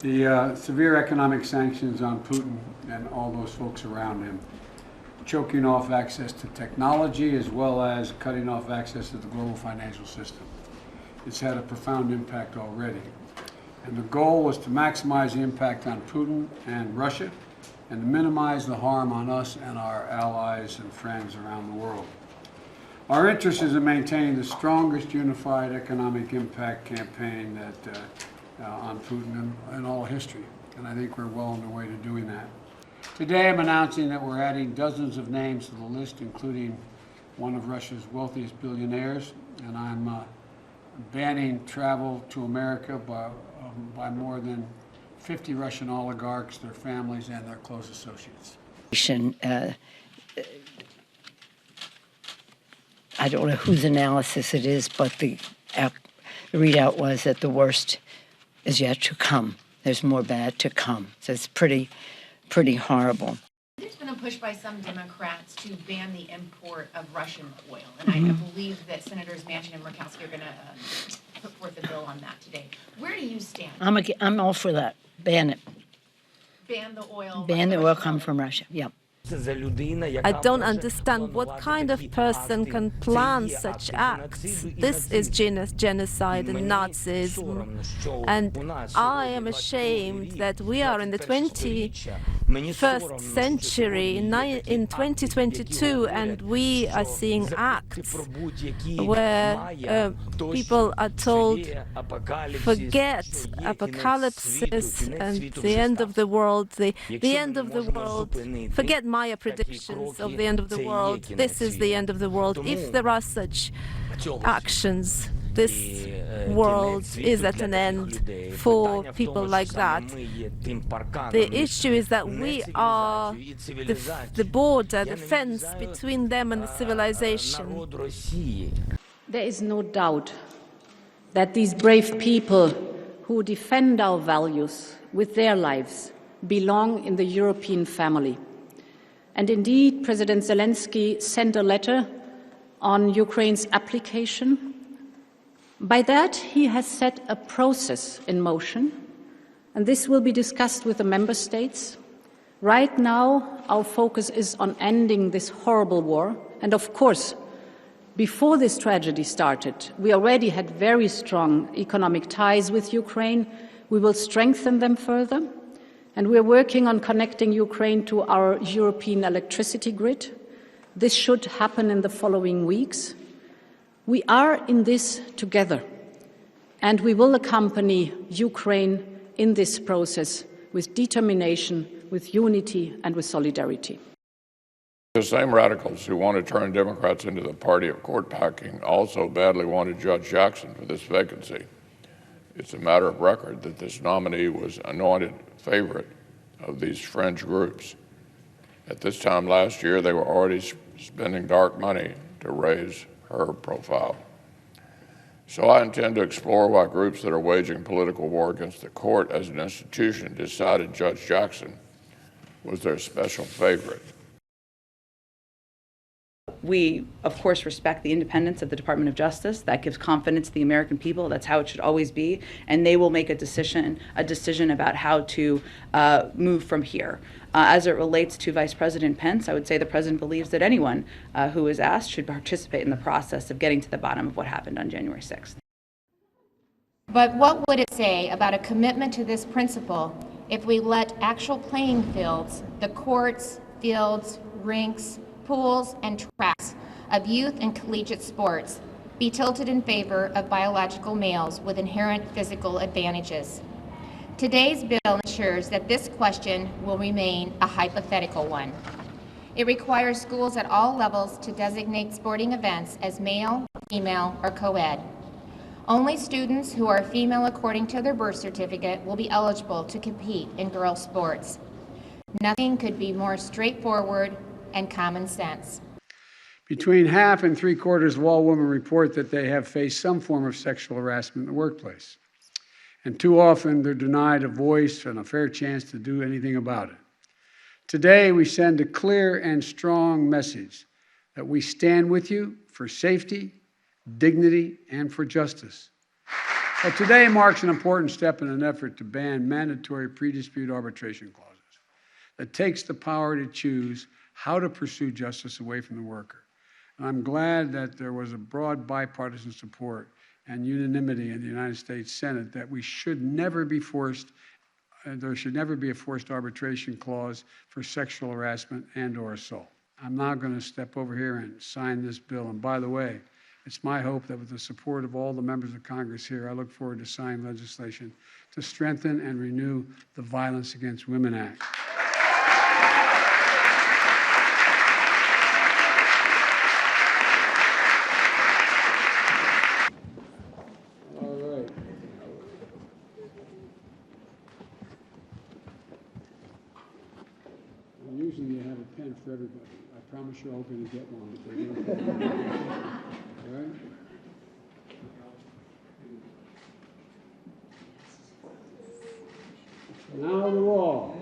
The severe economic sanctions on Putin and all those folks around him, choking off access to technology as well as cutting off access to the global financial system. It's had a profound impact already. And the goal was to maximize the impact on Putin and Russia and to minimize the harm on us and our allies and friends around the world. Our interest is in maintaining the strongest unified economic impact campaign that on Putin in all history, and I think we're well on the way to doing that. Today I'm announcing that we're adding dozens of names to the list, including one of Russia's wealthiest billionaires, and I'm banning travel to America by more than 50 Russian oligarchs, their families, and their close associates. I don't know whose analysis it is, but the readout was that the worst is yet to come. There's more bad to come. So it's pretty horrible. There's been a push by some Democrats to ban the import of Russian oil, and I believe that Senators Manchin and Murkowski are going to put forth a bill on that today. Where do you stand? I'm all for that. Ban it. Ban the oil. Ban the oil come from Russia. Yeah. I don't understand what kind of person can plan such acts. This is genocide and Nazism. And I am ashamed that we are in the 21st century, in 2022, and we are seeing acts where people are told, forget apocalypse and the end of the world, the end of the world, forget Maya predictions of the end of the world. This is the end of the world. If there are such actions, this world is at an end for people like that. The issue is that we are the border, the fence between them and the civilization. There is no doubt that these brave people who defend our values with their lives belong in the European family. And indeed, President Zelenskyy sent a letter on Ukraine's application. By that, he has set a process in motion, and this will be discussed with the member states. Right now, our focus is on ending this horrible war. And of course, before this tragedy started, we already had very strong economic ties with Ukraine. We will strengthen them further. And we are working on connecting Ukraine to our European electricity grid. This should happen in the following weeks. We are in this together, and we will accompany Ukraine in this process with determination, with unity, and with solidarity. The same radicals who want to turn Democrats into the party of court packing also badly wanted Judge Jackson for this vacancy. It's a matter of record that this nominee was anointed favorite of these fringe groups. At this time last year, they were already spending dark money to raise her profile. So I intend to explore why groups that are waging political war against the court as an institution decided Judge Jackson was their special favorite. We, of course, respect the independence of the Department of Justice. That gives confidence to the American people. That's how it should always be. And they will make a decision about how to move from here. As it relates to Vice President Pence, I would say the President believes that anyone who is asked should participate in the process of getting to the bottom of what happened on January 6th. But what would it say about a commitment to this principle if we let actual playing fields, the courts, fields, rinks, pools, and tracks of youth and collegiate sports be tilted in favor of biological males with inherent physical advantages? Today's bill ensures that this question will remain a hypothetical one. It requires schools at all levels to designate sporting events as male, female, or co-ed. Only students who are female according to their birth certificate will be eligible to compete in girls' sports. Nothing could be more straightforward and common sense. Between half and three-quarters of all women report that they have faced some form of sexual harassment in the workplace. And too often they're denied a voice and a fair chance to do anything about it. Today we send a clear and strong message that we stand with you for safety, dignity, and for justice. But today marks an important step in an effort to ban mandatory pre-dispute arbitration clauses that takes the power to choose how to pursue justice away from the worker. And I'm glad that there was a broad bipartisan support and unanimity in the United States Senate that we should never be forced, there should never be a forced arbitration clause for sexual harassment and/or assault. I'm now going to step over here and sign this bill. And by the way, it's my hope that with the support of all the members of Congress here, I look forward to signing legislation to strengthen and renew the Violence Against Women Act. Usually you have a pen for everybody. I promise you're all going to get one if they don't. All right? Now the law.